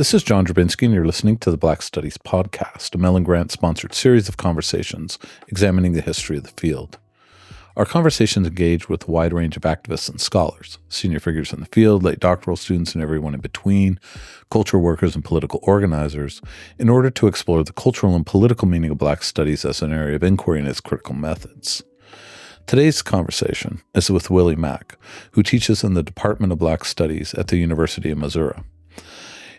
This is John Drabinski, and you're listening to the Black Studies Podcast, a Mellon Grant-sponsored series of conversations examining the history of the field. Our conversations engage with a wide range of activists and scholars, senior figures in the field, late doctoral students, and everyone in between, cultural workers and political organizers, in order to explore the cultural and political meaning of Black studies as an area of inquiry and its critical methods. Today's conversation is with Willie Mack, who teaches in the Department of Black Studies at the University of Missouri.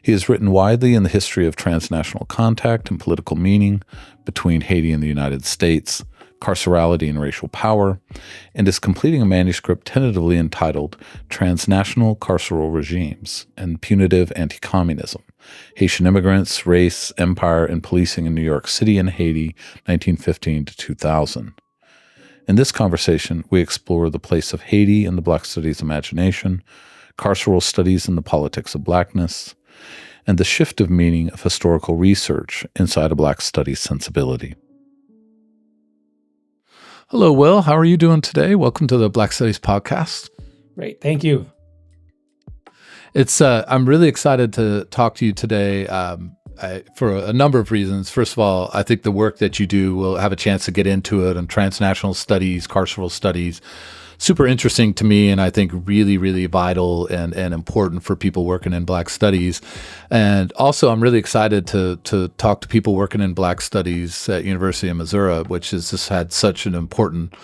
He has written widely in the history of transnational contact and political meaning between Haiti and the United States, carcerality and racial power, and is completing a manuscript tentatively entitled Transnational Carceral Regimes and Punitive Anti-communism, Haitian Immigrants, Race, Empire, and Policing in New York City and Haiti, 1915 to 2000. In this conversation, we explore the place of Haiti in the Black Studies imagination, carceral studies in the politics of blackness, and the shift of meaning of historical research inside a Black Studies sensibility. Hello, Will. How are you doing today? Welcome to the Black Studies Podcast. Great. Thank you. I'm really excited to talk to you today for a number of reasons. First of all, I think the work that you do, we'll have a chance to get into it, on transnational studies, carceral studies, super interesting to me, and I think really, really vital and important for people working in Black studies. And also, I'm really excited to talk to people working in Black studies at University of Missouri, which has just had such an important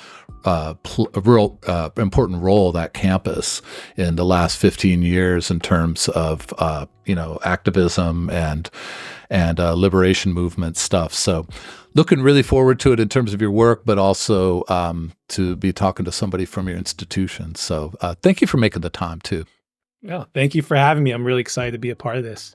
important role, that campus, in the last 15 years in terms of activism and liberation movement stuff. So looking really forward to it in terms of your work, but also to be talking to somebody from your institution. So thank you for making the time too. Yeah, thank you for having me. I'm really excited to be a part of this.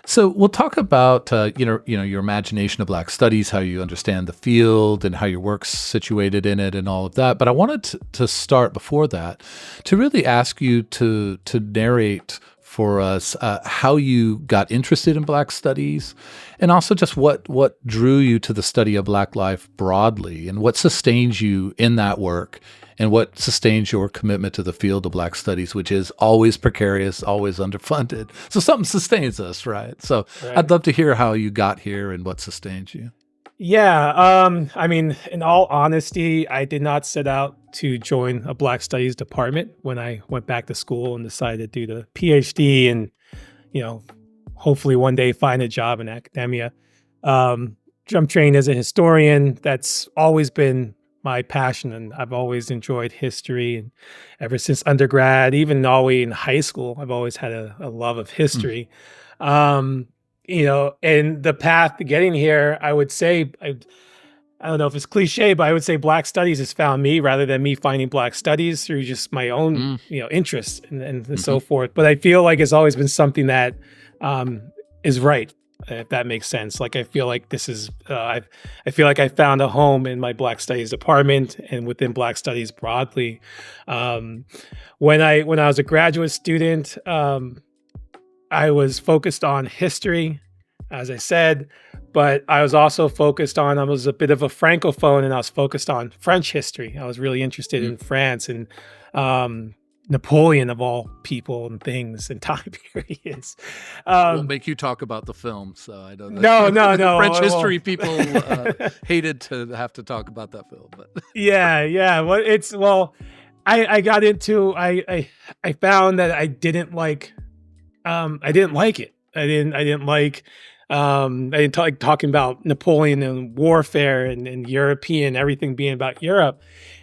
So we'll talk about your imagination of Black studies, how you understand the field, and how your work's situated in it, and all of that. But I wanted to start before that to really ask you to narrate for us how you got interested in Black studies, and also just what drew you to the study of Black life broadly, and what sustains you in that work, and what sustains your commitment to the field of Black studies, which is always precarious, always underfunded. So something sustains us, right? So right. I'd love to hear how you got here and what sustains you. Yeah. In all honesty, I did not set out to join a Black studies department when I went back to school and decided to do the PhD and, hopefully one day find a job in academia. I'm trained as a historian. That's always been my passion, and I've always enjoyed history. And ever since undergrad, even all the way in high school, I've always had a love of history. And the path to getting here, I would say, I don't know if it's cliche, but I would say Black studies has found me rather than me finding Black studies through just my own, interests and so forth. But I feel like it's always been something that is right. If that makes sense. Like, I feel like this is, I feel like I found a home in my Black Studies department and within Black Studies broadly. When I was a graduate student, I was focused on history, as I said, but I was also focused on, I was a bit of a Francophone, and I was focused on French history. I was really interested in France and Napoleon, of all people and things and time periods. Won't make you talk about the film, so I don't know. No. French history people hated to have to talk about that film, but yeah. I got into. I found that I didn't like. I didn't like it. I didn't like talking about Napoleon and warfare and European, everything being about Europe.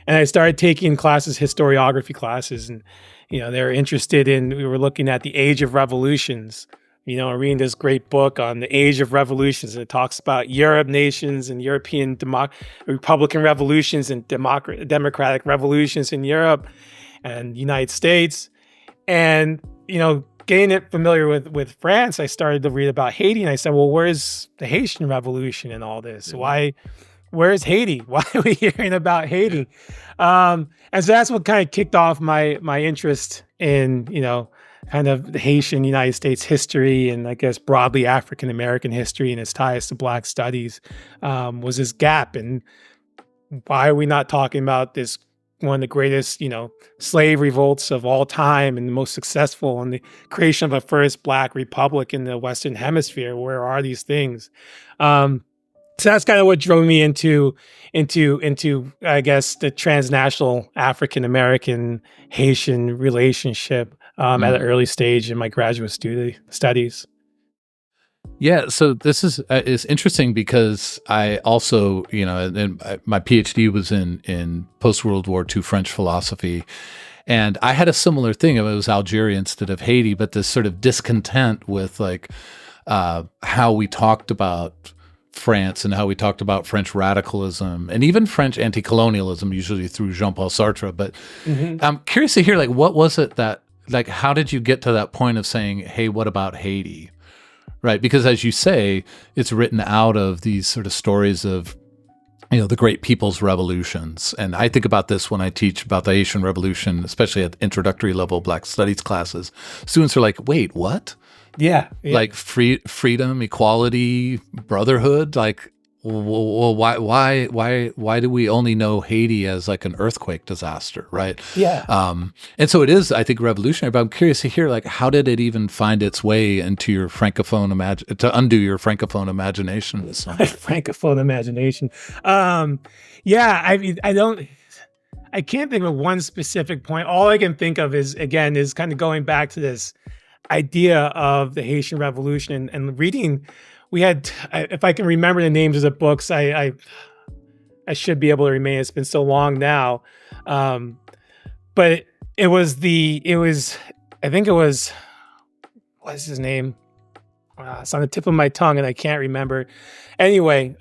And I started taking historiography classes, and, they were interested in, we were looking at the age of revolutions, reading this great book on the age of revolutions. And it talks about Arab nations and European Republican revolutions and democratic revolutions in Europe and United States. And, getting it familiar with France, I started to read about Haiti, and I said, well, where's the Haitian Revolution and all this? Where's Haiti? Why are we hearing about Haiti? And so that's what kind of kicked off my interest in, kind of the Haitian United States history, and I guess broadly African American history and its ties to Black studies, was this gap. And why are we not talking about this one of the greatest, slave revolts of all time and the most successful, and the creation of a first Black republic in the Western Hemisphere. Where are these things? So that's kind of what drove me into I guess the transnational African American Haitian relationship at an early stage in my graduate studies. Yeah, so this is interesting because I also, my PhD was in post-World War II French philosophy, and I had a similar thing. It was Algeria instead of Haiti, but this sort of discontent with how we talked about France and how we talked about French radicalism and even French anti-colonialism, usually through Jean-Paul Sartre. But I'm curious to hear, what was it that, how did you get to that point of saying, hey, what about Haiti? Right, because as you say, it's written out of these sort of stories of, the great people's revolutions. And I think about this when I teach about the Haitian Revolution, especially at introductory level Black Studies classes. Students are like, wait, what? Yeah. Like freedom, equality, brotherhood. Well, why do we only know Haiti as like an earthquake disaster, right? Yeah. And so it is, I think, revolutionary. But I'm curious to hear, how did it even find its way into your francophone to undo your francophone imagination? Francophone imagination. Yeah. I can't think of one specific point. All I can think of is kind of going back to this idea of the Haitian Revolution and reading. We had, if I can remember the names of the books, I should be able to remain. It's been so long now, but I think it was, what's his name? It's on the tip of my tongue and I can't remember. Anyway,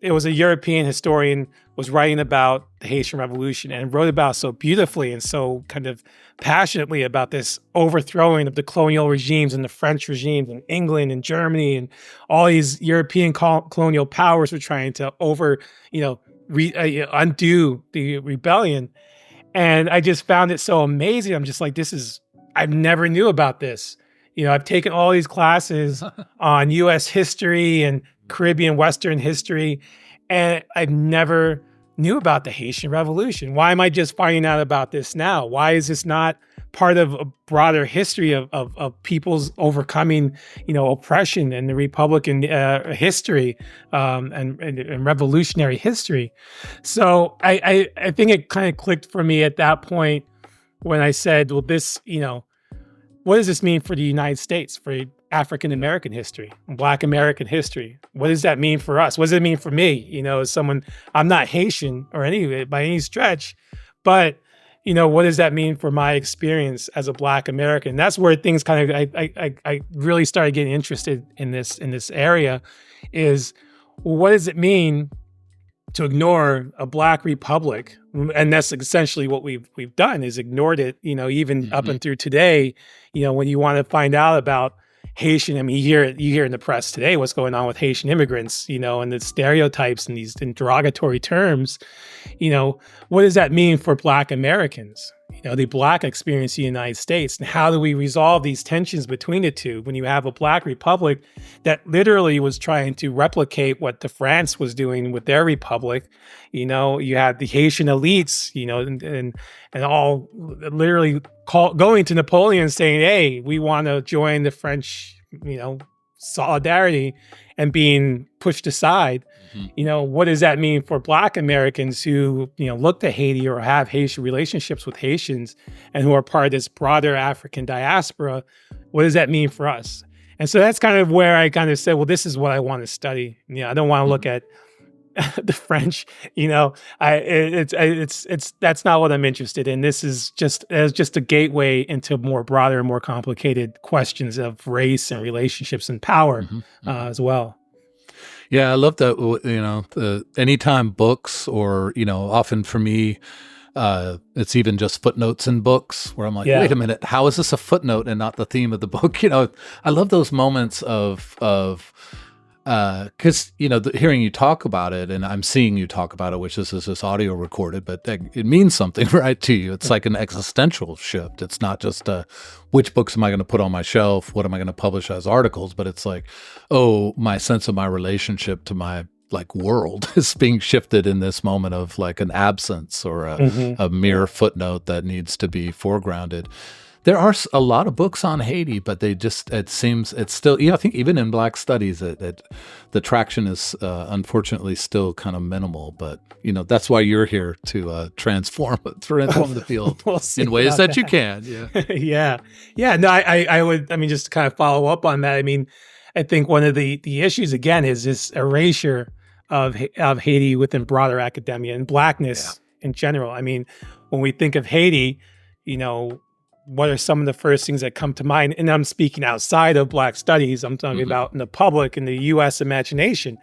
it was a European historian, was writing about the Haitian Revolution and wrote about so beautifully and so kind of passionately about this overthrowing of the colonial regimes and the French regimes in England and Germany, and all these European colonial powers were trying to undo the rebellion. And I just found it so amazing. I'm just like, I never knew about this. I've taken all these classes on U.S. history and Caribbean Western history, and I never knew about the Haitian Revolution. Why am I just finding out about this now? Why is this not part of a broader history of people's overcoming, oppression and the Republican history and revolutionary history? So I think it kind of clicked for me at that point when I said, well, this, what does this mean for the United States, for African American history, Black American history? What does that mean for us? What does it mean for me? As someone, I'm not Haitian or by any stretch, but what does that mean for my experience as a Black American? That's where things kind of I really started getting interested in this area. Is, well, what does it mean to ignore a Black republic? And that's essentially what we've done, is ignored it, even up and through today. When you want to find out about Haitian, I mean, you hear in the press today what's going on with Haitian immigrants, and the stereotypes and these derogatory terms. What does that mean for Black Americans? The Black experience in the United States, and how do we resolve these tensions between the two when you have a Black republic that literally was trying to replicate what the France was doing with their republic? You had the Haitian elites, and all literally going to Napoleon saying, hey, we want to join the French, solidarity, and being pushed aside. What does that mean for Black Americans who, look to Haiti or have Haitian relationships with Haitians and who are part of this broader African diaspora? What does that mean for us? And so that's kind of where I kind of said, well, this is what I want to study. I don't want to look at the French, that's not what I'm interested in. This is just a gateway into more broader, more complicated questions of race and relationships and power as well. Yeah, I love that. Anytime books or, often for me, it's even just footnotes in books where I'm like, wait a minute, how is this a footnote and not the theme of the book? I love those moments of because hearing you talk about it, and I'm seeing you talk about it, which is this audio recorded, but it means something, right, to you. It's like an existential shift. It's not just which books am I going to put on my shelf, what am I going to publish as articles, but it's like, oh, my sense of my relationship to my like world is being shifted in this moment of like an absence or a mere footnote that needs to be foregrounded. There are a lot of books on Haiti, but it seems it's still, I think even in Black studies, the traction is unfortunately still kind of minimal. But, that's why you're here to transform the field in ways that you can. Yeah. Yeah. No, I would, just to kind of follow up on that. I think one of the issues, again, is this erasure of Haiti within broader academia and Blackness in general. When we think of Haiti, what are some of the first things that come to mind? And I'm speaking outside of Black studies. I'm talking about in the public, in the U.S. imagination.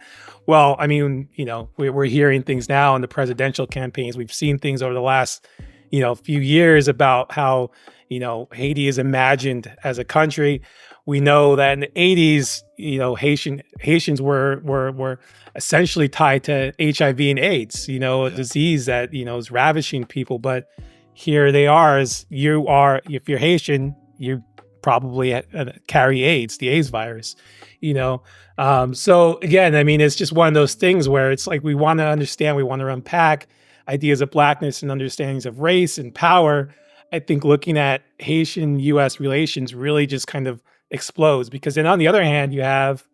Well, we're hearing things now in the presidential campaigns. We've seen things over the last, few years about how, Haiti is imagined as a country. We know that in the 80s, Haitians were essentially tied to HIV and AIDS, a disease that, is ravishing people. But here they are, if you're Haitian, you probably carry AIDS, the AIDS virus, So again, it's just one of those things where it's like we want to understand, we want to unpack ideas of Blackness and understandings of race and power. I think looking at Haitian-U.S. relations really just kind of explodes, because then on the other hand, you have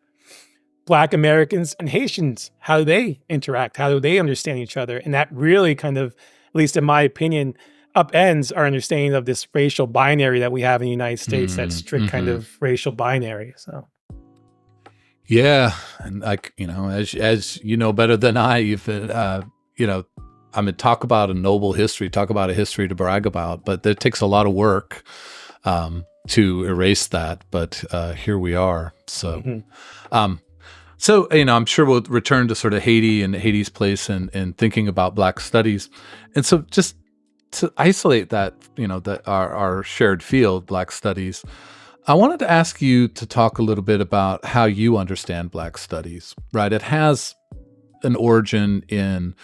Black Americans and Haitians, how do they interact? How do they understand each other? And that really kind of, at least in my opinion, upends our understanding of this racial binary that we have in the United States, that strict kind of racial binary. So, yeah, and as you know better than I, you've been, talk about a noble history, talk about a history to brag about, but it takes a lot of work to erase that. But here we are. So, I'm sure we'll return to sort of Haiti and Haiti's place in thinking about Black studies, and so just to isolate that, that our shared field, Black studies, I wanted to ask you to talk a little bit about how you understand Black studies, right? It has an origin in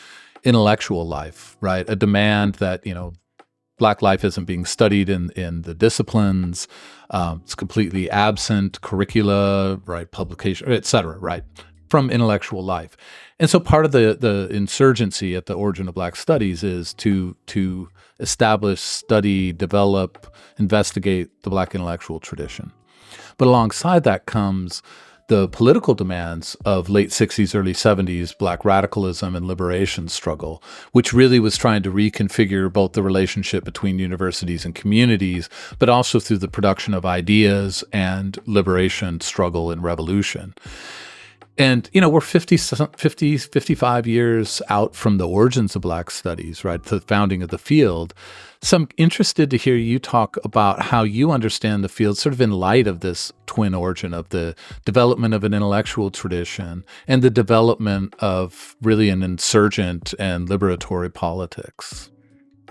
intellectual life, right? A demand that, Black life isn't being studied in the disciplines. It's completely absent curricula, right? Publication, et cetera, right? From intellectual life. And so part of the insurgency at the origin of Black studies is to establish, study, develop, investigate the Black intellectual tradition. But alongside that comes the political demands of late 60s, early 70s Black radicalism and liberation struggle, which really was trying to reconfigure both the relationship between universities and communities, but also through the production of ideas and liberation struggle and revolution. And, we're 55 years out from the origins of Black studies, right? The founding of the field. So I'm interested to hear you talk about how you understand the field sort of in light of this twin origin of the development of an intellectual tradition and the development of really an insurgent and liberatory politics.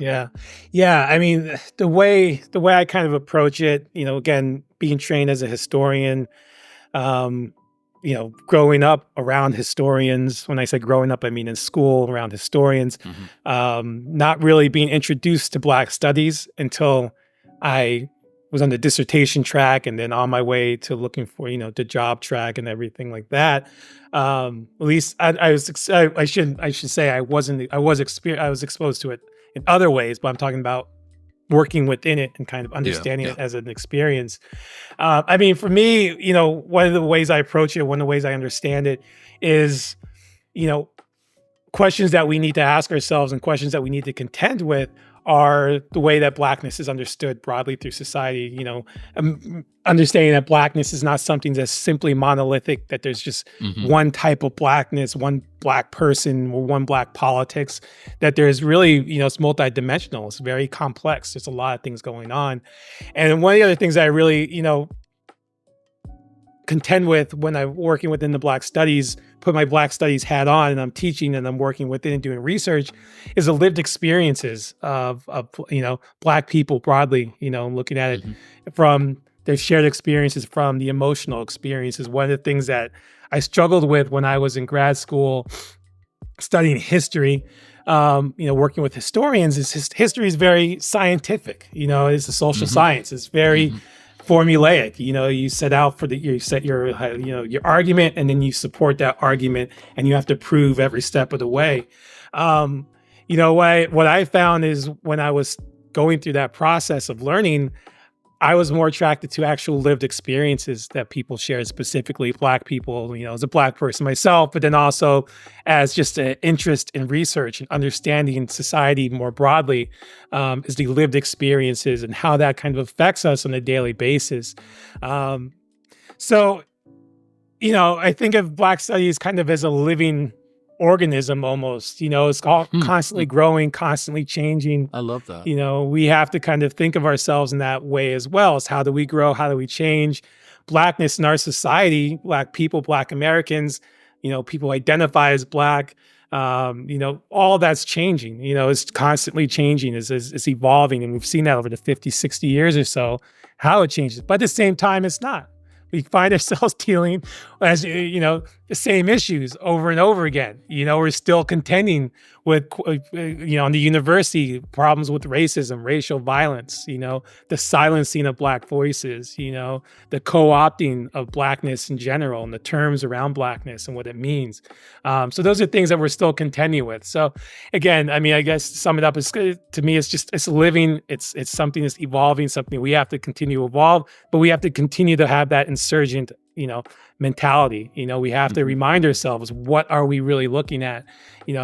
Yeah. The way I kind of approach it, again, being trained as a historian, growing up around historians. When I say growing up, I mean in school around historians, not really being introduced to Black studies until I was on the dissertation track and then on my way to looking for, the job track and everything like that. At least I should say I was exposed to it in other ways, but I'm talking about working within it and kind of understanding it as an experience. For me, one of the ways I approach it, one of the ways I understand it is, questions that we need to ask ourselves and questions that we need to contend with are the way that Blackness is understood broadly through society. Understanding that Blackness is not something that's simply monolithic, that there's just one type of Blackness, one Black person, or one Black politics, that there's really, it's multidimensional. It's very complex. There's a lot of things going on. And one of the other things that I really, contend with when I'm working within the Black studies, put my Black studies hat on and I'm teaching and I'm working within and doing research, is the lived experiences of Black people broadly, looking at it from their shared experiences, from the emotional experiences. One of the things that I struggled with when I was in grad school studying history, working with historians, is history is very scientific. It's a social science. It's very formulaic. You set out for you set your argument, and then you support that argument, and you have to prove every step of the way. What I found is when I was going through that process of learning, I was more attracted to actual lived experiences that people shared, specifically Black people, as a Black person myself, but then also as just an interest in research and understanding society more broadly, is the lived experiences and how that kind of affects us on a daily basis. So, I think of Black studies kind of as a living organism almost. It's all constantly growing, constantly changing. I love that. We have to kind of think of ourselves in that way as well. As how do we grow? How do we change? Blackness in our society, Black people, Black Americans, people identify as Black, all that's changing. It's constantly changing, it's evolving. And we've seen that over the 50, 60 years or so, how it changes. But at the same time, it's not. We find ourselves dealing as, the same issues over and over again. We're still contending with, on the university, problems with racism, racial violence, the silencing of Black voices, the co-opting of Blackness in general and the terms around Blackness and what it means. So those are things that we're still contending with. So again, I guess to sum it up, to me, it's living, it's something that's evolving, something we have to continue to evolve, but we have to continue to have that insurgent mentality. We have to remind ourselves, what are we really looking at?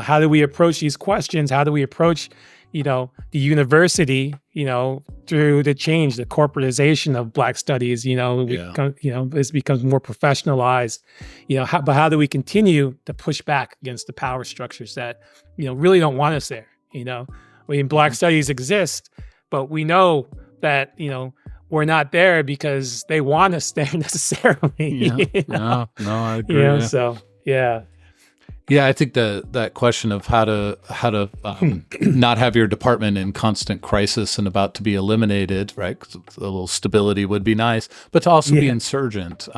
How do we approach these questions? How do we approach, the university, through the change, the corporatization of Black studies, it becomes more professionalized, but how do we continue to push back against the power structures that, really don't want us there? Black studies exist, but we know that, we're not there because they want us there necessarily. No, I agree. So yeah. Yeah, I think that question of how to not have your department in constant crisis and about to be eliminated, right? 'Cause a little stability would be nice, but to also be insurgent.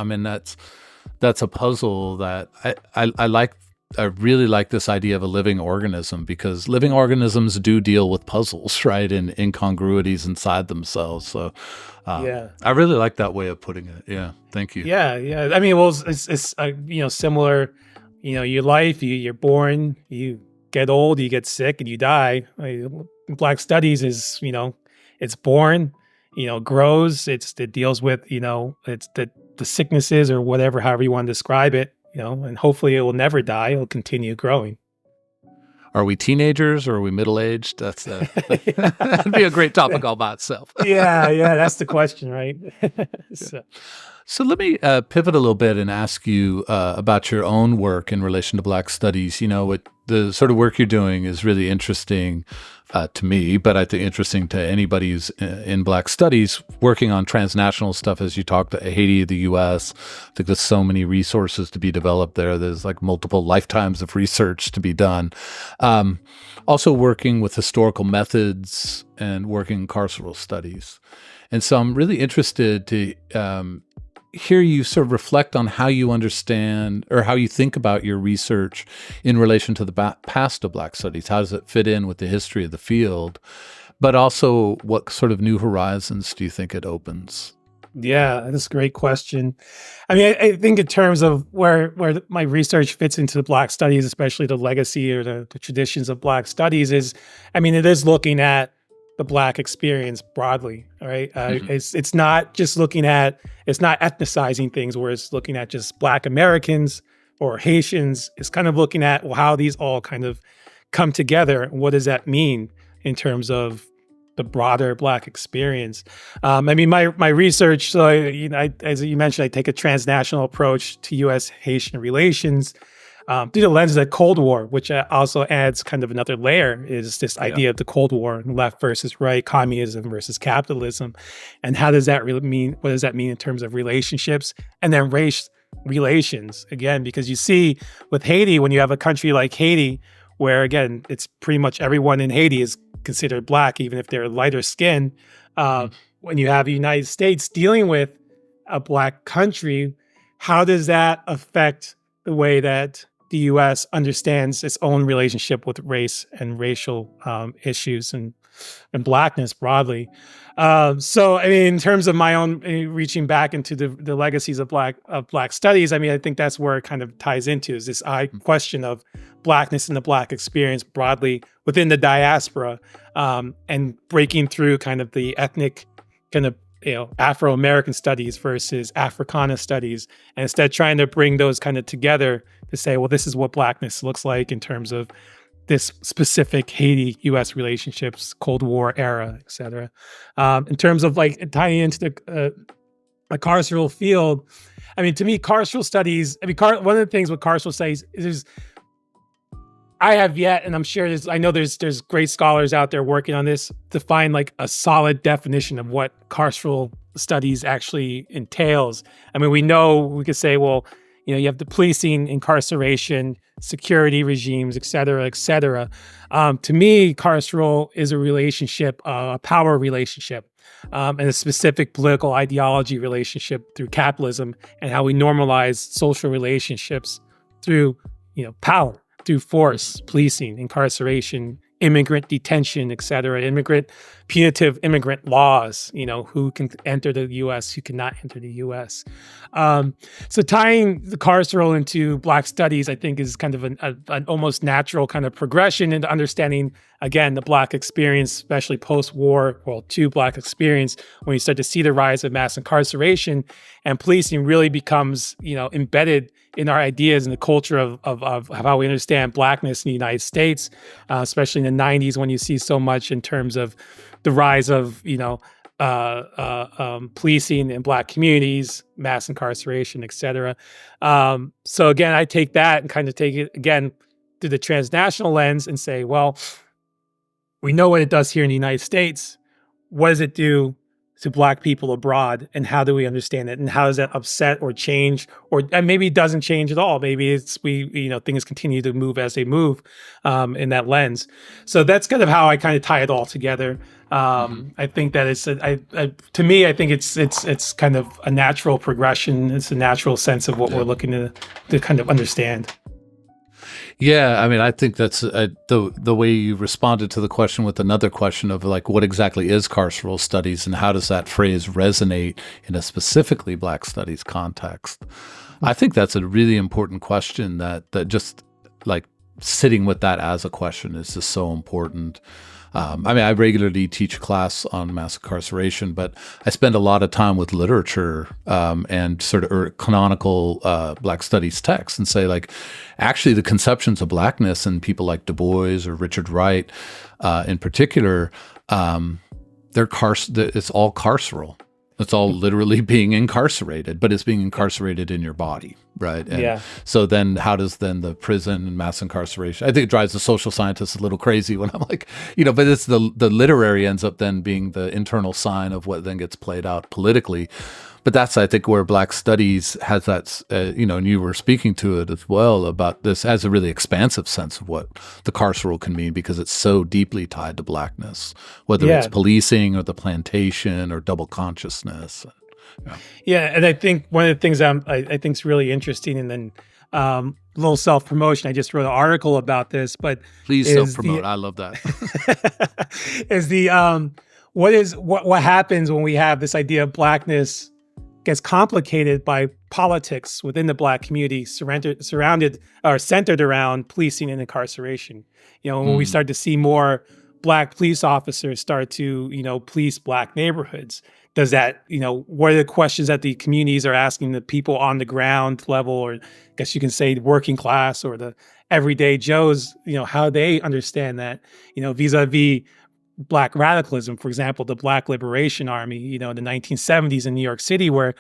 That's a puzzle that I like. I really like this idea of a living organism, because living organisms do deal with puzzles, right? And incongruities inside themselves. So I really like that way of putting it. Yeah. Thank you. Yeah. It's similar, your life, you're born, you get old, you get sick, and you die. Black studies is, it's born, grows, it deals with, it's the sicknesses or whatever, however you want to describe it. And hopefully it will never die. It'll continue growing. Are we teenagers or are we middle-aged? That'd be a great topic all by itself. Yeah, that's the question, right? So let me pivot a little bit and ask you about your own work in relation to Black studies. What the sort of work you're doing is really interesting to me, but I think interesting to anybody who's in Black studies, working on transnational stuff. As you talk to Haiti, the U.S., I think there's so many resources to be developed there. There's like multiple lifetimes of research to be done. Also working with historical methods and working in carceral studies. And so I'm really interested to hear you sort of reflect on how you understand or how you think about your research in relation to the past of Black studies. How does it fit in with the history of the field? But also, what sort of new horizons do you think it opens? Yeah, that's a great question. I think in terms of where my research fits into the Black studies, especially the legacy or the traditions of Black studies, it is looking at the Black experience broadly, right? It's not just it's not ethnicizing things where it's looking at just Black Americans or Haitians. It's kind of looking at how these all kind of come together. What does that mean in terms of the broader Black experience? My research, so as you mentioned, I take a transnational approach to U.S.-Haitian relations. Through the lens of the Cold War, which also adds kind of another layer, is this idea of the Cold War, left versus right, communism versus capitalism. And how does that really mean? What does that mean in terms of relationships? And then race relations, again, because you see with Haiti, when you have a country like Haiti, where again, it's pretty much everyone in Haiti is considered Black, even if they're lighter skin. When you have the United States dealing with a Black country, how does that affect the way that the U.S. understands its own relationship with race and racial issues? And and blackness broadly. So, I mean, in terms of my own reaching back into the legacies of black studies, I mean, I think that's where it kind of ties into is this question of blackness and the black experience broadly within the diaspora, and breaking through kind of the ethnic kind of Afro-American studies versus Africana studies, and instead trying to bring those kind of together to say, well, this is what blackness looks like in terms of this specific Haiti-U.S. relationships, Cold War era, et cetera. In terms of like tying into the carceral field, I mean, to me, carceral studies, I mean, one of the things with carceral studies is I have yet, and I'm sure I know there's great scholars out there working on this to find like a solid definition of what carceral studies actually entails. I mean, we could say, well, you have the policing, incarceration, security regimes, et cetera, et cetera. To me, carceral is a relationship, a power relationship, and a specific political ideology relationship through capitalism and how we normalize social relationships through, power, through force, policing, incarceration, immigrant detention, et cetera, punitive immigrant laws, who can enter the U.S., who cannot enter the U.S. So tying the carceral into Black studies, I think, is kind of an almost natural kind of progression into understanding, again, the Black experience, especially post-war, World II Black experience, when you start to see the rise of mass incarceration and policing really becomes, embedded in our ideas and the culture of how we understand Blackness in the United States, especially in the 90s when you see so much in terms of the rise of, policing in Black communities, mass incarceration, et cetera. So again, I take that and kind of take it again through the transnational lens and say, well, we know what it does here in the United States. What does it do to Black people abroad, and how do we understand it, and how does that upset or change, and maybe it doesn't change at all. Maybe things continue to move as they move in that lens. So that's kind of how I kind of tie it all together. I think that to me, I think it's kind of a natural progression. It's a natural sense of what we're looking to kind of understand. Yeah, I mean, I think that's the way you responded to the question with another question of like, what exactly is carceral studies and how does that phrase resonate in a specifically Black studies context? I think that's a really important question that just like sitting with that as a question is just so important. I mean, I regularly teach a class on mass incarceration, but I spend a lot of time with literature and sort of canonical Black studies texts and say, like, actually the conceptions of Blackness and people like Du Bois or Richard Wright in particular, it's all carceral. It's all literally being incarcerated, but it's being incarcerated in your body, right? And so then how does then the prison and mass incarceration, I think it drives the social scientists a little crazy when I'm like, but it's the literary ends up then being the internal sign of what then gets played out politically. But that's, I think, where Black studies has that, and you were speaking to it as well about this as a really expansive sense of what the carceral can mean, because it's so deeply tied to Blackness, whether it's policing or the plantation or double consciousness. Yeah, and I think one of the things I think is really interesting, and then a little self-promotion, I just wrote an article about this, but please self-promote. I love that. Is what happens when we have this idea of Blackness gets complicated by politics within the Black community surrounded or centered around policing and incarceration. When we start to see more Black police officers start to, police Black neighborhoods, does that, what are the questions that the communities are asking the people on the ground level, or I guess you can say the working class or the everyday Joes, how they understand that, vis-a-vis Black radicalism, for example, the Black Liberation Army, in the 1970s in New York City, where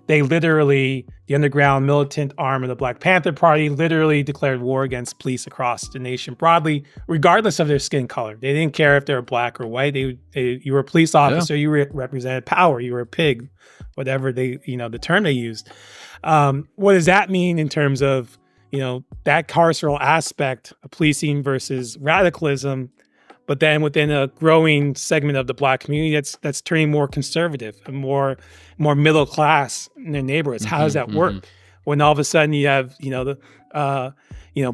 they literally, the underground militant arm of the Black Panther Party, literally declared war against police across the nation broadly, regardless of their skin color. They didn't care if they were Black or white. You were a police officer, you represented power, you were a pig, whatever the term they used. What does that mean in terms of, that carceral aspect of policing versus radicalism? But then within a growing segment of the Black community that's turning more conservative and more middle class in their neighborhoods. How does that work? When all of a sudden you have,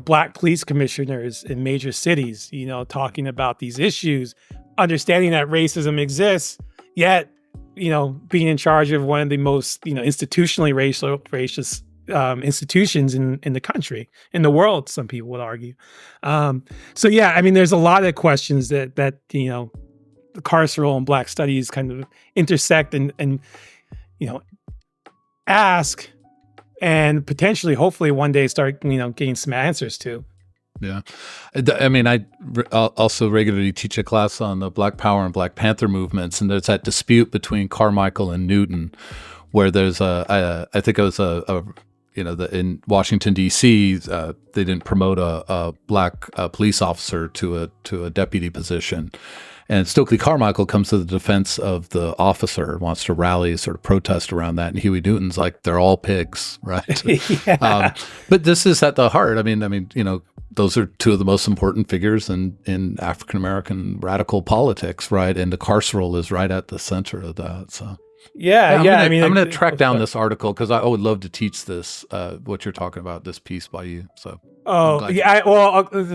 Black police commissioners in major cities, talking about these issues, understanding that racism exists, yet, being in charge of one of the most, institutionally racist institutions in the country, in the world, some people would argue. So yeah, I mean, there's a lot of questions that the carceral and Black studies kind of intersect and ask, and potentially, hopefully, one day start getting some answers to. Yeah. I mean, I also regularly teach a class on the Black Power and Black Panther movements, and there's that dispute between Carmichael and Newton, where there's I think it was in Washington D.C. They didn't promote a black police officer to a deputy position, and Stokely Carmichael comes to the defense of the officer, wants to rally, sort of protest around that, and Huey Newton's like, they're all pigs, right? Yeah. But this is at the heart. I mean, those are two of the most important figures in African American radical politics, right? And the carceral is right at the center of that. So yeah. I'm going to track down this article because I would love to teach this, what you're talking about, this piece by you. So. Oh yeah.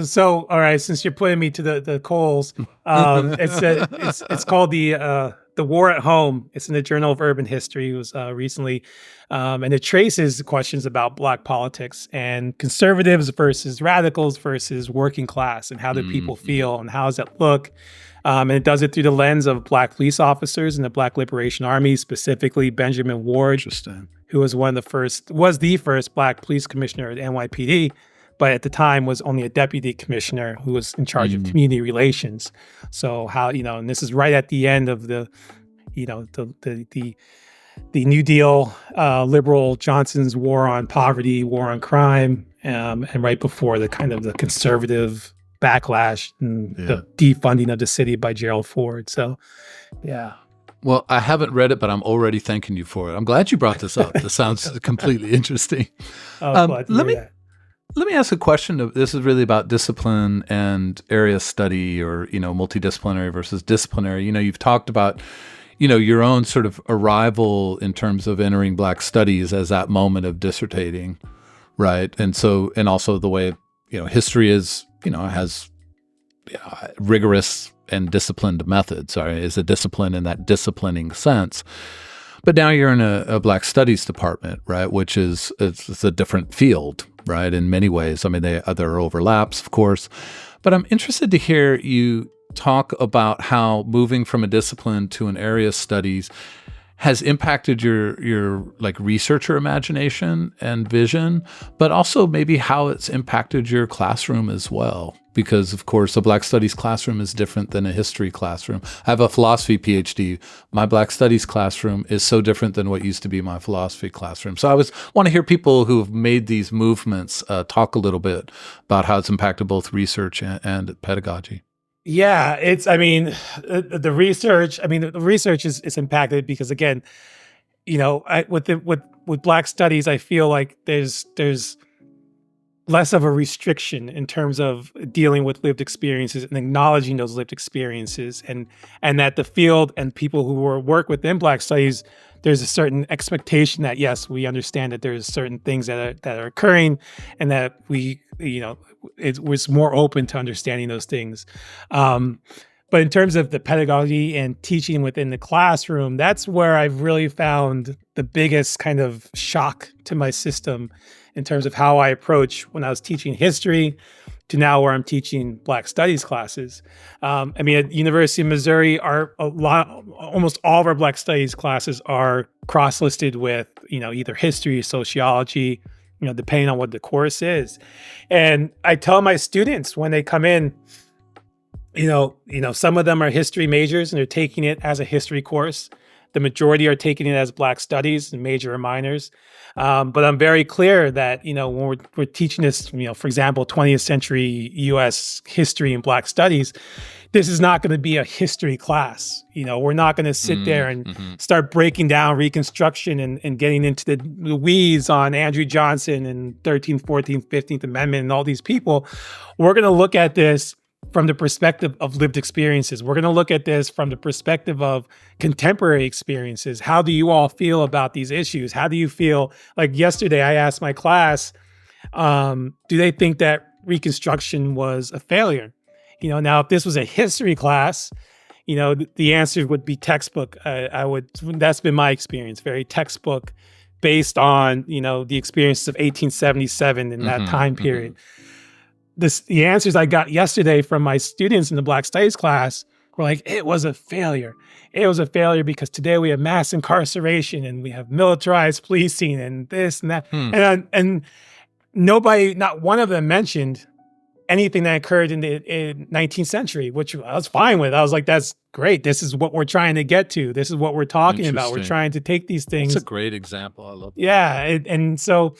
So all right. Since you're putting me to the coals, it's called the War at Home. It's in the Journal of Urban History. It was recently, and it traces questions about Black politics and conservatives versus radicals versus working class, and how do people feel and how does that look. And it does it through the lens of Black police officers in the Black Liberation Army, specifically Benjamin Ward, who was the first Black police commissioner at NYPD. But at the time was only a deputy commissioner who was in charge of community relations. So how, and this is right at the end of the New Deal, liberal Johnson's war on poverty, war on crime, and right before the kind of the conservative backlash and the defunding of the city by Gerald Ford. So, yeah. Well, I haven't read it, but I'm already thanking you for it. I'm glad you brought this up. This sounds completely interesting. Glad to hear that. Let me ask a question. This is really about discipline and area study, or, multidisciplinary versus disciplinary. You've talked about, your own sort of arrival in terms of entering Black studies as that moment of dissertating, right? And so, and also the way, history is, has rigorous and disciplined methods, is a discipline in that disciplining sense. But now you're in a Black studies department, right? Which it's a different field, right? In many ways. I mean, there are overlaps, of course, but I'm interested to hear you talk about how moving from a discipline to an area of studies has impacted your like researcher imagination and vision, but also maybe how it's impacted your classroom as well. Because of course, a Black studies classroom is different than a history classroom. I have a philosophy PhD. My Black studies classroom is so different than what used to be my philosophy classroom. So I want to hear people who have made these movements talk a little bit about how it's impacted both research and pedagogy. Yeah, the research is impacted because, again, with Black studies, I feel like there's less of a restriction in terms of dealing with lived experiences and acknowledging those lived experiences, and that the field and people who work within Black studies, there's a certain expectation that, yes, we understand that there's certain things that are occurring, and that it was more open to understanding those things. But in terms of the pedagogy and teaching within the classroom, that's where I've really found the biggest kind of shock to my system in terms of how I approach when I was teaching history to now where I'm teaching Black studies classes. At University of Missouri, almost all of our Black studies classes are cross-listed with, either history, sociology, depending on what the course is. And I tell my students when they come in, some of them are history majors and they're taking it as a history course. The majority are taking it as Black studies, and major or minors. But I'm very clear that, when we're teaching this, for example, 20th century U.S. history and Black studies, this is not going to be a history class. We're not going to sit there and start breaking down Reconstruction and getting into the weeds on Andrew Johnson and 13th, 14th, 15th Amendment and all these people. We're going to look at this from the perspective of lived experiences. We're going to look at this from the perspective of contemporary experiences. How do you all feel about these issues? How do you feel? Like yesterday, I asked my class, do they think that Reconstruction was a failure? Now, if this was a history class, the answer would be textbook. That's been my experience, very textbook based on, the experiences of 1877 in that time period. The answers I got yesterday from my students in the Black Studies class were like, it was a failure. It was a failure because today we have mass incarceration and we have militarized policing and this and that. And nobody, not one of them mentioned anything that occurred in the 19th century, which I was fine with. I was like, that's great. This is what we're trying to get to. This is what we're talking about. We're trying to take these things. That's a great example. I love that. Yeah. And so,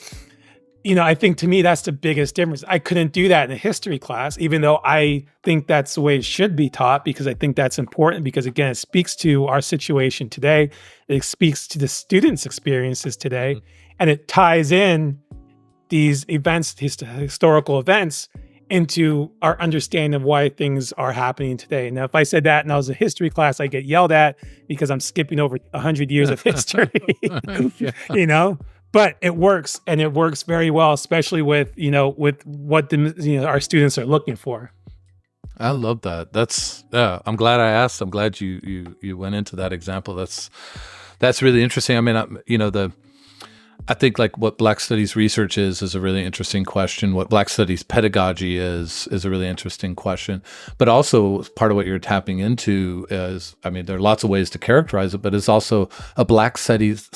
I think to me, that's the biggest difference. I couldn't do that in a history class, even though I think that's the way it should be taught, because I think that's important because, again, it speaks to our situation today. It speaks to the students' experiences today, and it ties in these events, historical events, into our understanding of why things are happening today. Now, if I said that and I was a history class, I get yelled at because I'm skipping over 100 years of history, But it works, and it works very well, especially with what our students are looking for. I love that. I'm glad I asked. I'm glad you went into that example. That's really interesting. I mean, I think like what Black Studies research is a really interesting question. What Black Studies pedagogy is a really interesting question. But also part of what you're tapping into is, I mean, there are lots of ways to characterize it, but it's also a Black Studies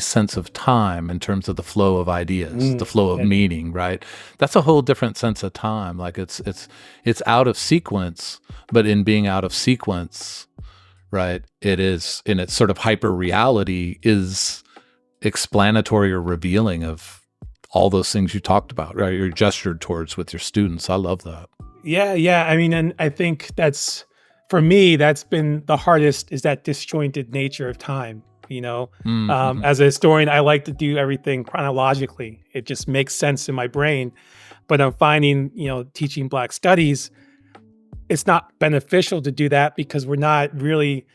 sense of time in terms of the flow of ideas, the flow of meaning, right? That's a whole different sense of time. Like it's out of sequence, but in being out of sequence, right, it is, in its sort of hyper reality, is explanatory or revealing of all those things you talked about, right? You're gestured towards with your students. I love that. Yeah. I mean, and I think that's, for me, that's been the hardest, is that disjointed nature of time. As a historian, I like to do everything chronologically. It just makes sense in my brain. But I'm finding, teaching Black Studies, it's not beneficial to do that because we're not really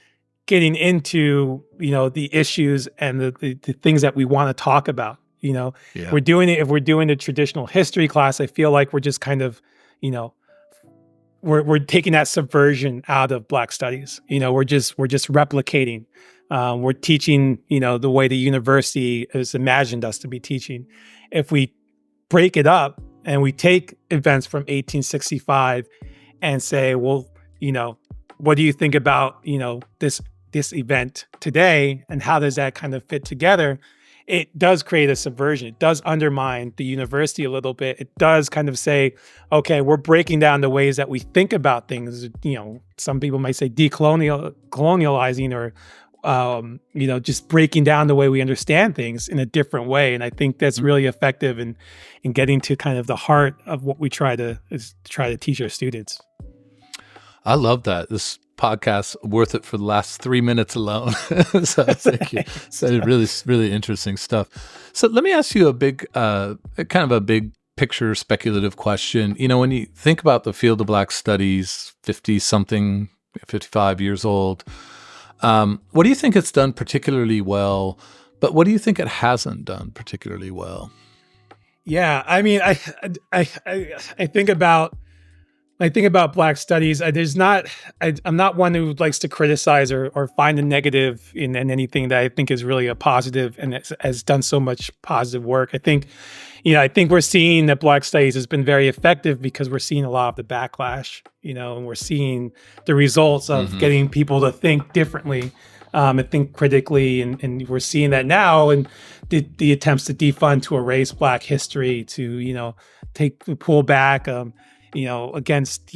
getting into, the issues and the things that we want to talk about. We're doing it. If we're doing a traditional history class, I feel like we're just kind of, we're taking that subversion out of Black Studies. We're just replicating. We're teaching, the way the university has imagined us to be teaching. If we break it up and we take events from 1865 and say, well, what do you think about, this event today, and how does that kind of fit together? It does create a subversion. It does undermine the university a little bit. It does kind of say, okay, we're breaking down the ways that we think about things. Some people might say colonializing, or just breaking down the way we understand things in a different way. And I think that's really effective in getting to kind of the heart of what we try to teach our students. I love that. This podcast worth it for the last 3 minutes alone. So thank you. So really, really interesting stuff. So let me ask you a big, kind of a big picture speculative question. When you think about the field of Black Studies, 50-something, 55 years old, what do you think it's done particularly well, but what do you think it hasn't done particularly well? Yeah, I mean, I think about Black Studies. I'm not one who likes to criticize or find a negative in anything that I think is really a positive and has done so much positive work. I think we're seeing that Black Studies has been very effective because we're seeing a lot of the backlash, and we're seeing the results of getting people to think differently, and think critically. And we're seeing that now, and the attempts to defund, to erase Black history, to, pull back, against,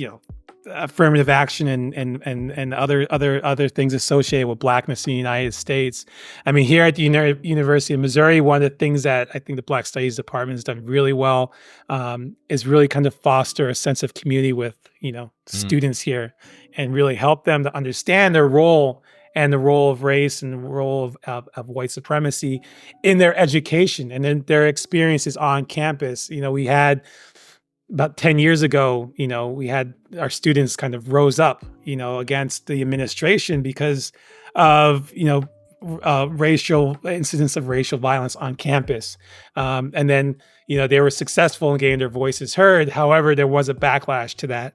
affirmative action and other things associated with Blackness in the United States. I mean, here at the University of Missouri, one of the things that I think the Black Studies Department has done really well is really kind of foster a sense of community with, students here, and really help them to understand their role and the role of race and the role of white supremacy in their education and in their experiences on campus. We had, about 10 years ago, we had our students kind of rose up, against the administration because of, racial incidents of racial violence on campus. And then, they were successful in getting their voices heard. However, there was a backlash to that,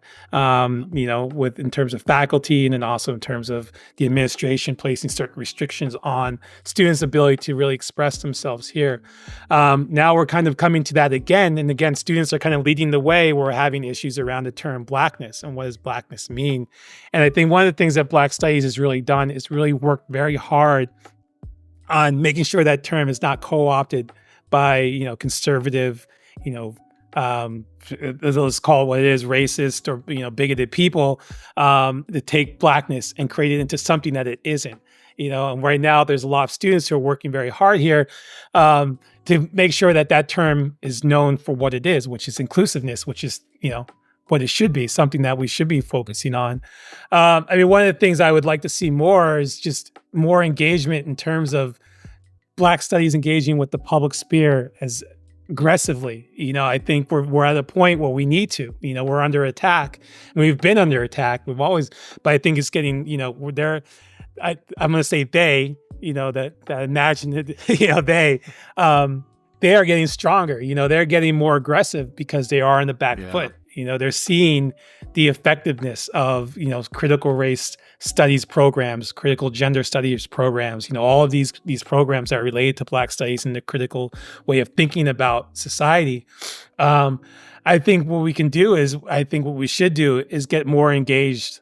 with in terms of faculty, and then also in terms of the administration placing certain restrictions on students' ability to really express themselves here. Now we're kind of coming to that again, and again, students are kind of leading the way. We're having issues around the term blackness and what does blackness mean. And I think one of the things that Black Studies has really done is really worked very hard on making sure that term is not co-opted by, conservative, let's call it what it is, racist or, bigoted people, to take blackness and create it into something that it isn't. And right now there's a lot of students who are working very hard here to make sure that that term is known for what it is, which is inclusiveness, which is, what it should be, something that we should be focusing on. One of the things I would like to see more is just more engagement in terms of Black Studies engaging with the public sphere as aggressively. I think we're at a point where we need to. We're under attack. And we've been under attack. We've always, but I think it's getting. We're there. I'm going to say they. That imagine they. They are getting stronger. They're getting more aggressive because they are on the back foot. They're seeing the effectiveness of, critical race studies programs, critical gender studies programs, all of these programs that are related to Black studies and the critical way of thinking about society. I think what we can do is, what we should do is get more engaged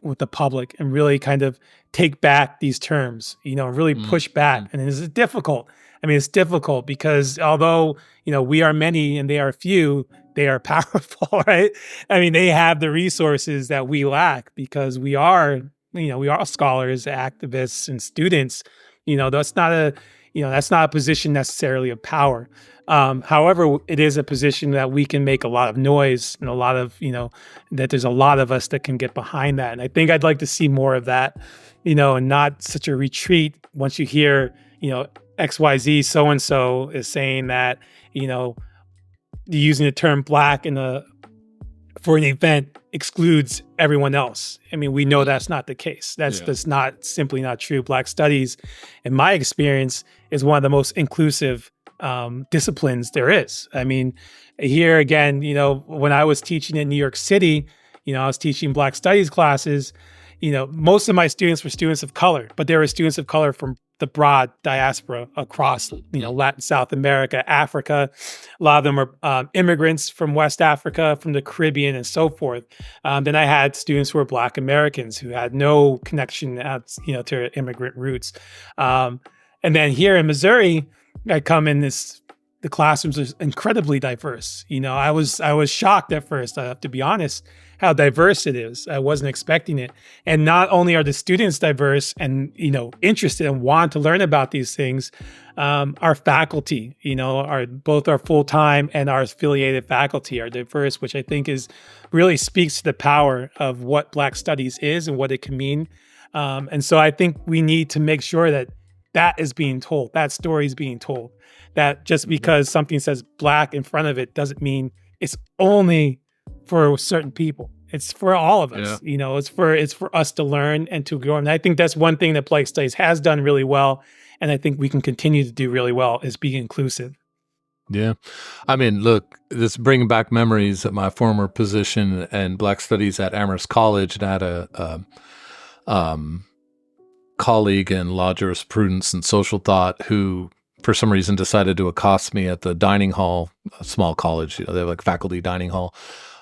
with the public and really kind of take back these terms, really push back. And it's difficult. It's difficult because although, we are many and they are few, they are powerful, right? They have the resources that we lack because we are scholars, activists, and students. That's not a position necessarily of power. However, it is a position that we can make a lot of noise and a lot of, that there's a lot of us that can get behind that. And I think I'd like to see more of that, and not such a retreat once you hear, XYZ so-and-so is saying that, using the term Black for an event excludes everyone else. We know that's not the case. That's simply not true. Black Studies, in my experience, is one of the most inclusive disciplines there is. Here again, when I was teaching in New York City, I was teaching Black Studies classes. Most of my students were students of color, but there were students of color from the broad diaspora across, Latin, South America, Africa. A lot of them are immigrants from West Africa, from the Caribbean, and so forth. Then I had students who were Black Americans who had no connection, to immigrant roots. And then here in Missouri, I come in the classrooms are incredibly diverse. I was shocked at first, I have to be honest, how diverse it is. I wasn't expecting it. And not only are the students diverse and, interested and want to learn about these things, our faculty, both our full-time and our affiliated faculty are diverse, which I think really speaks to the power of what Black Studies is and what it can mean. And so I think we need to make sure that is being told, that story is being told. That just because something says Black in front of it doesn't mean it's only for certain people. It's for all of us. It's for us to learn and to grow. And I think that's one thing that Black Studies has done really well, and I think we can continue to do really well, is be inclusive. Yeah. Look, this bringing back memories of my former position in Black Studies at Amherst College, and I had a colleague in law jurisprudence and social thought who, for some reason, decided to accost me at the dining hall, a small college, they have like faculty dining hall.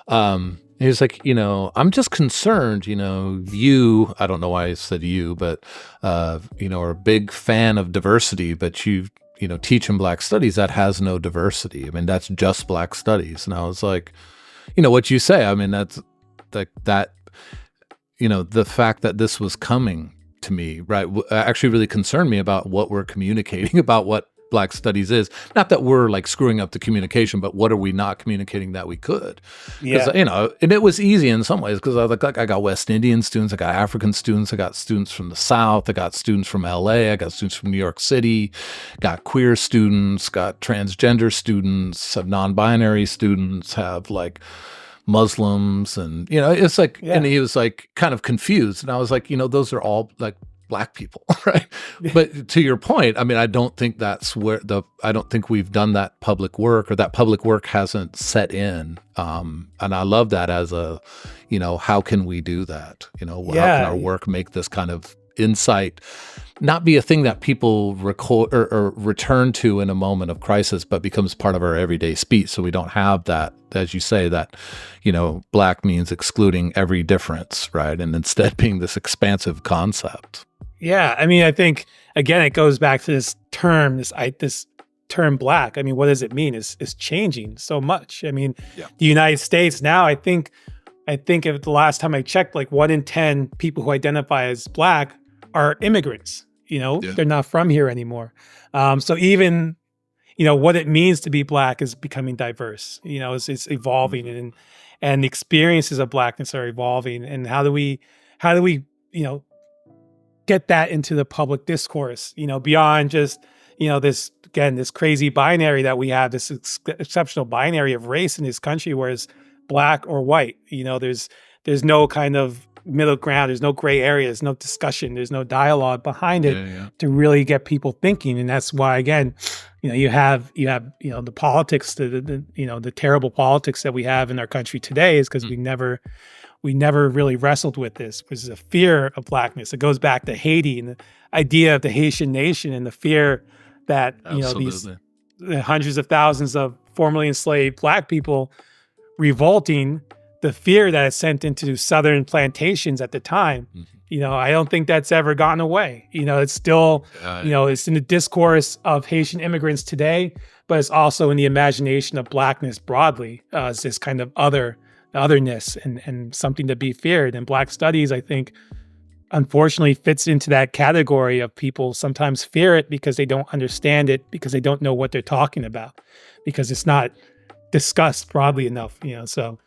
He was like, I'm just concerned, you, I don't know why I said you, but, are a big fan of diversity, but you teach in Black Studies that has no diversity. That's just Black Studies. And I was like, what you say, that's like that, the fact that this was coming to me, right, actually really concerned me about what we're communicating about what Black Studies is. Not that we're like screwing up the communication, but what are we not communicating that we could? Because, and it was easy in some ways because I was like, I got West Indian students, I got African students, I got students from the South, I got students from LA, I got students from New York City, got queer students, got transgender students, have non-binary students, have like Muslims, and it's like, and he was like kind of confused, and I was like, those are all like Black people, right? But to your point, I mean, I don't think I don't think we've done that public work, or that public work hasn't set in. And I love that as a, how can we do that? How can our work make this kind of insight not be a thing that people record or return to in a moment of crisis, but becomes part of our everyday speech. So we don't have that, as you say, that, Black means excluding every difference, right? And instead being this expansive concept. Yeah. I mean, I think, again, it goes back to this term, this term Black. I mean, what does it mean? It's changing so much. I mean, the United States now, I think if the last time I checked, like 1 in 10 people who identify as Black are immigrants. They're not from here anymore. So even, what it means to be Black is becoming diverse. It's evolving, and the experiences of Blackness are evolving. And how do we, get that into the public discourse, beyond just, this crazy binary that we have, this exceptional binary of race in this country, where it's Black or white. There's no kind of middle ground. There's no gray area. There's no discussion. There's no dialogue behind it to really get people thinking. And that's why, again, you have the politics, the terrible politics that we have in our country today is because we never really wrestled with this, which is a fear of Blackness. It goes back to Haiti and the idea of the Haitian nation and the fear that, these hundreds of thousands of formerly enslaved Black people revolting, the fear that is sent into Southern plantations at the time. I don't think that's ever gotten away. It's still, it's in the discourse of Haitian immigrants today, but it's also in the imagination of Blackness broadly, as this kind of otherness and something to be feared. And Black studies, I think, unfortunately fits into that category of people sometimes fear it because they don't understand it, because they don't know what they're talking about, because it's not discussed broadly enough, so.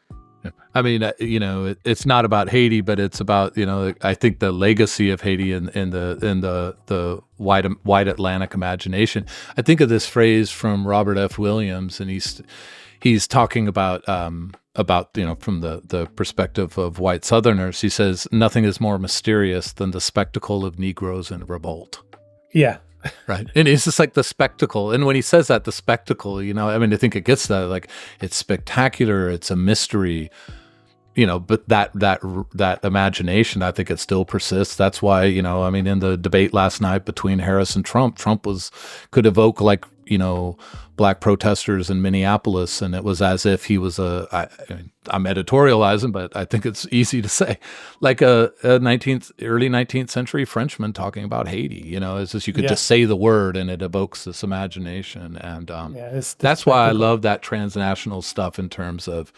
I mean, it's not about Haiti, but it's about, I think the legacy of Haiti in the wide Atlantic imagination. I think of this phrase from Robert F. Williams, and he's talking about from the perspective of white Southerners. He says, nothing is more mysterious than the spectacle of Negroes in revolt. Yeah. Right. And it's just like the spectacle. And when he says that, the spectacle, I think it gets that, like, it's spectacular. It's a mystery, but that imagination, I think it still persists. That's why, in the debate last night between Harris and Trump could evoke, like, Black protesters in Minneapolis. And it was as if he was I'm editorializing, but I think it's easy to say, like early 19th century Frenchman talking about Haiti. It's just, you could just say the word and it evokes this imagination. And that's why I love that transnational stuff in terms of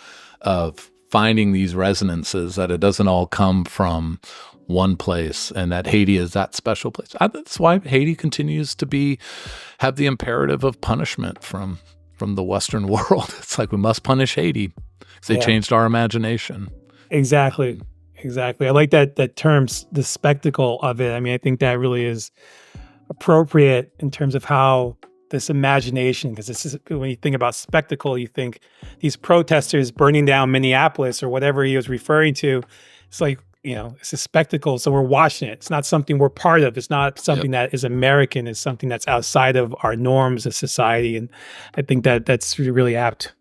finding these resonances, that it doesn't all come from one place, and that Haiti is that special place. That's why Haiti continues to have the imperative of punishment from the Western world. It's like, we must punish Haiti because they changed our imagination. Exactly. I like that term, the spectacle of it. I think that really is appropriate in terms of how this imagination, because this is, when you think about spectacle, you think these protesters burning down Minneapolis or whatever he was referring to. It's like, it's a spectacle. So we're watching it. It's not something we're part of. It's not something that is American. It's something that's outside of our norms of society. And I think that's really apt.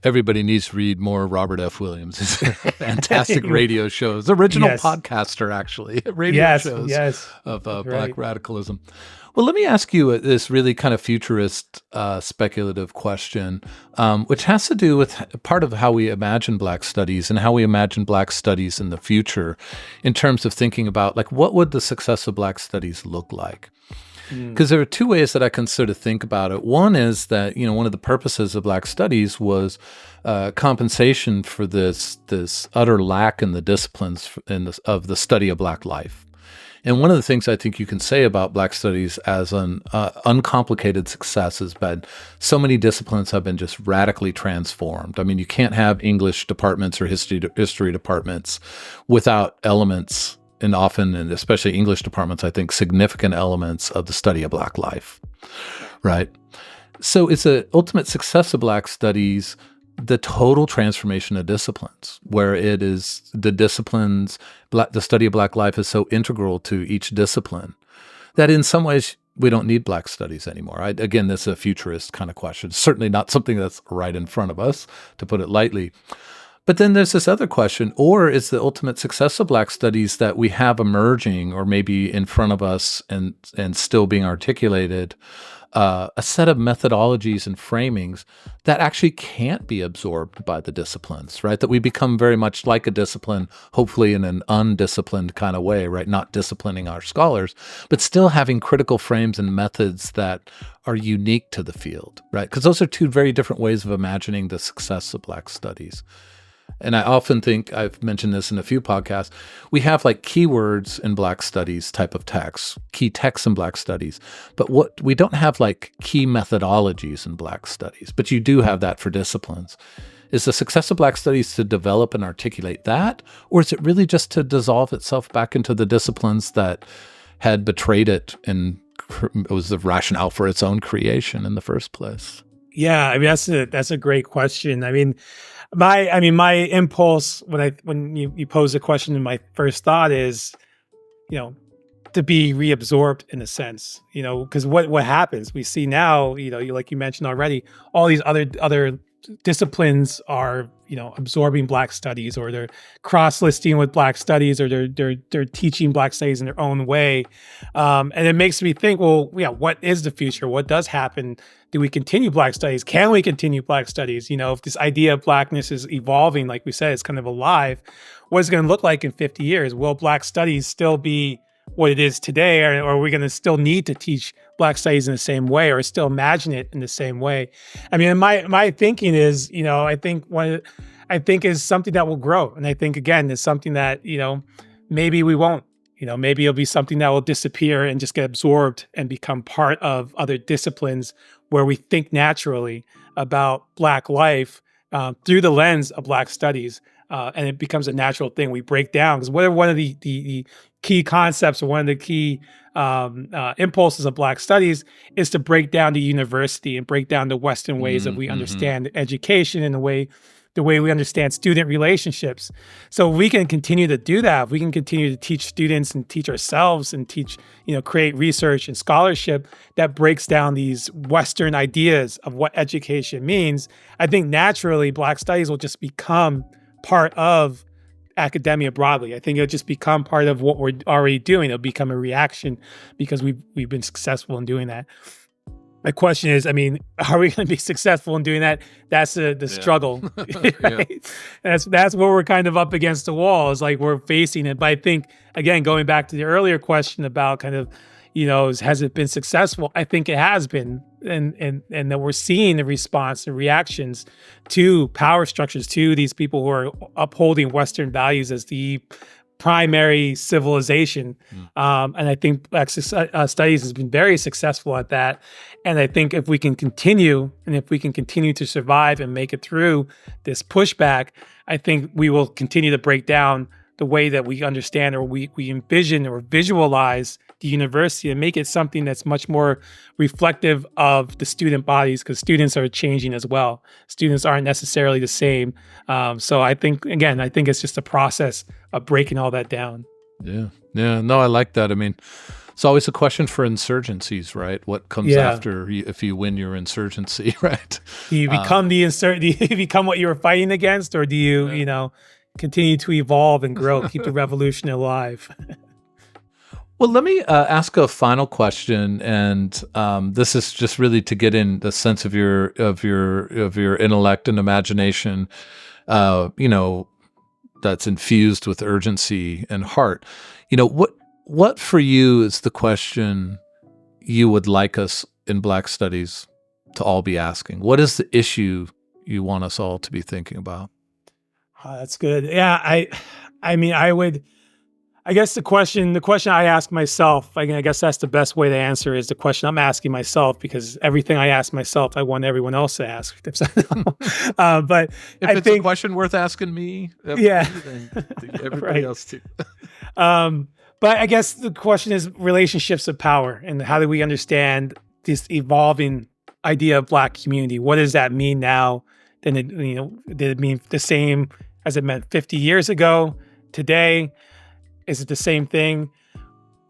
Everybody needs to read more Robert F. Williams. His fantastic radio shows. Original podcaster, actually. Radio shows of Black radicalism. Well, let me ask you this really kind of futurist, speculative question, which has to do with part of how we imagine Black studies and how we imagine Black studies in the future, in terms of thinking about, like, what would the success of Black studies look like? Because there are two ways that I can sort of think about it. One is that, one of the purposes of Black studies was compensation for this utter lack in the disciplines of the study of Black life. And one of the things I think you can say about Black studies as an uncomplicated success has been so many disciplines have been just radically transformed. You can't have English departments or history departments without elements, and often, and especially English departments, I think, significant elements of the study of Black life, right? So it's an ultimate success of Black studies the total transformation of disciplines, where it is the disciplines, the study of Black life is so integral to each discipline that in some ways we don't need Black studies anymore. Again, this is a futurist kind of question. Certainly not something that's right in front of us, to put it lightly. But then there's this other question, or is the ultimate success of Black studies that we have emerging or maybe in front of us and still being articulated, a set of methodologies and framings that actually can't be absorbed by the disciplines, right? That we become very much like a discipline, hopefully in an undisciplined kind of way, right? Not disciplining our scholars, but still having critical frames and methods that are unique to the field, right? Because those are two very different ways of imagining the success of Black studies. And I often think, I've mentioned this in a few podcasts, we have like keywords in Black studies type of texts, key texts in Black studies, but what we don't have like key methodologies in Black studies, but you do have that for disciplines. Is the success of Black studies to develop and articulate that, or is it really just to dissolve itself back into the disciplines that had betrayed it and it was the rationale for its own creation in the first place? Yeah, I mean that's a great question. I mean, my impulse when you pose the question, and my first thought is, to be reabsorbed in a sense, because what happens, we see now, like you mentioned already, all these other disciplines are, absorbing Black studies, or they're cross-listing with Black studies, or they're teaching Black studies in their own way. And it makes me think, well, yeah, what is the future? What does happen? Do we continue Black studies? Can we continue Black studies? If this idea of Blackness is evolving, like we said, it's kind of alive, what is it going to look like in 50 years? Will Black studies still be what it is today, or are we going to still need to teach Black studies in the same way, or still imagine it in the same way? I mean, my thinking is, I think is something that will grow, and I think again is something that maybe we won't. Maybe it'll be something that will disappear and just get absorbed and become part of other disciplines where we think naturally about Black life through the lens of Black studies, and it becomes a natural thing we break down. Because one of the key concepts, or one of the key impulses of Black studies, is to break down the university and break down the Western ways that we understand education, and the way we understand student relationships. So we can continue to do that. We can continue to teach students and teach ourselves and teach, create research and scholarship that breaks down these Western ideas of what education means. I think naturally Black studies will just become part of academia broadly. I think it'll just become part of what we're already doing. It'll become a reaction because we've been successful in doing that. My question is, I mean, are we going to be successful in doing that? That's the struggle. Right? Yeah. That's where we're kind of up against the wall. Is like we're facing it. But I think, again, going back to the earlier question about kind of, has it been successful? I think it has been, and that we're seeing the response and reactions to power structures, to these people who are upholding Western values as the primary civilization. And I think Black studies has been very successful at that. And I think if we can continue, to survive and make it through this pushback, I think we will continue to break down the way that we understand, or we envision or visualize the university, and make it something that's much more reflective of the student bodies, because students are changing as well. Students aren't necessarily the same. So I think it's just a process of breaking all that down. Yeah. No, I like that. I mean, it's always a question for insurgencies, right? What comes after if you win your insurgency, right? Do you become do you become what you were fighting against, or do you, continue to evolve and grow, keep the revolution alive? Well, let me ask a final question, and this is just really to get in the sense of your intellect and imagination, that's infused with urgency and heart. What for you is the question you would like us in Black Studies to all be asking? What is the issue you want us all to be thinking about? Oh, that's good. Yeah, I guess the question I ask myself, I guess that's the best way to answer, is the question I'm asking myself, because everything I ask myself, I want everyone else to ask. But if it's a question worth asking me, then everybody else too. But I guess the question is relationships of power, and how do we understand this evolving idea of Black community? What does that mean now then did it mean the same as it meant 50 years ago? Today, is it the same thing?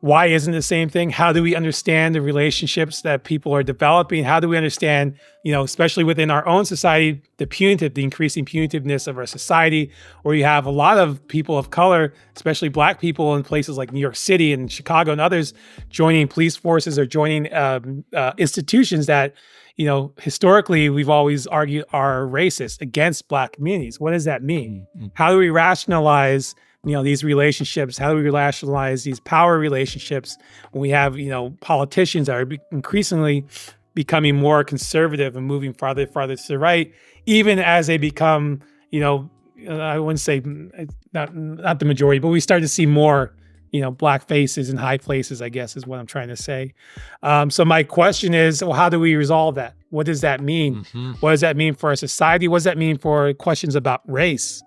Why isn't it the same thing? How do we understand the relationships that people are developing? How do we understand, especially within our own society, the increasing punitiveness of our society, where you have a lot of people of color, especially Black people in places like New York City and Chicago and others, joining police forces or joining institutions that, historically we've always argued are racist against Black communities. What does that mean? Mm-hmm. How do we rationalize these relationships? How do we rationalize these power relationships when we have, politicians that are increasingly becoming more conservative and moving farther to the right, even as they become, I wouldn't say not the majority, but we start to see more, Black faces in high places, I guess is what I'm trying to say. So my question is, well, how do we resolve that? What does that mean? Mm-hmm. What does that mean for our society? What does that mean for questions about race,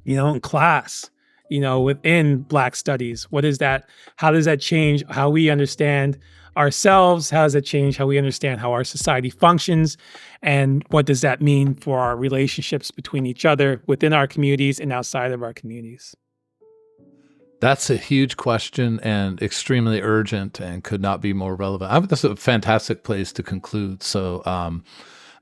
and class? Within Black studies, what is that? How does that change how we understand ourselves? How does that change how we understand how our society functions? And what does that mean for our relationships between each other, within our communities and outside of our communities? That's a huge question and extremely urgent and could not be more relevant. That's a fantastic place to conclude. So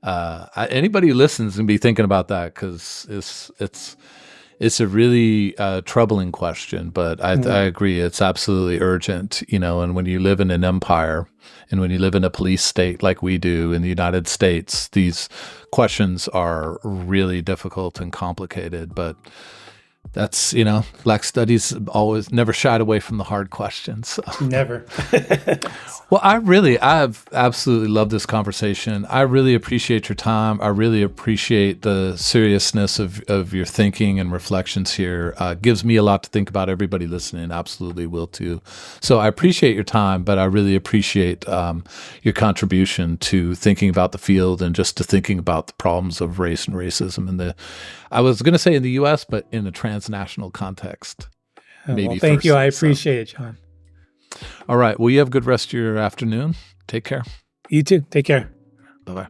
anybody who listens can be thinking about that, because it's a really troubling question, but I agree. It's absolutely urgent, and when you live in an empire and when you live in a police state like we do in the United States, these questions are really difficult and complicated, but that's, Black studies always never shied away from the hard questions. So. Never. Well, I've absolutely loved this conversation. I really appreciate your time. I really appreciate the seriousness of your thinking and reflections here. Gives me a lot to think about. Everybody listening absolutely will too. So I appreciate your time, but I really appreciate your contribution to thinking about the field and just to thinking about the problems of race and racism I was going to say in the U.S., but in a transnational context. Well, thank you. I appreciate it, John. All right. Well, you have a good rest of your afternoon. Take care. You too. Take care. Bye-bye.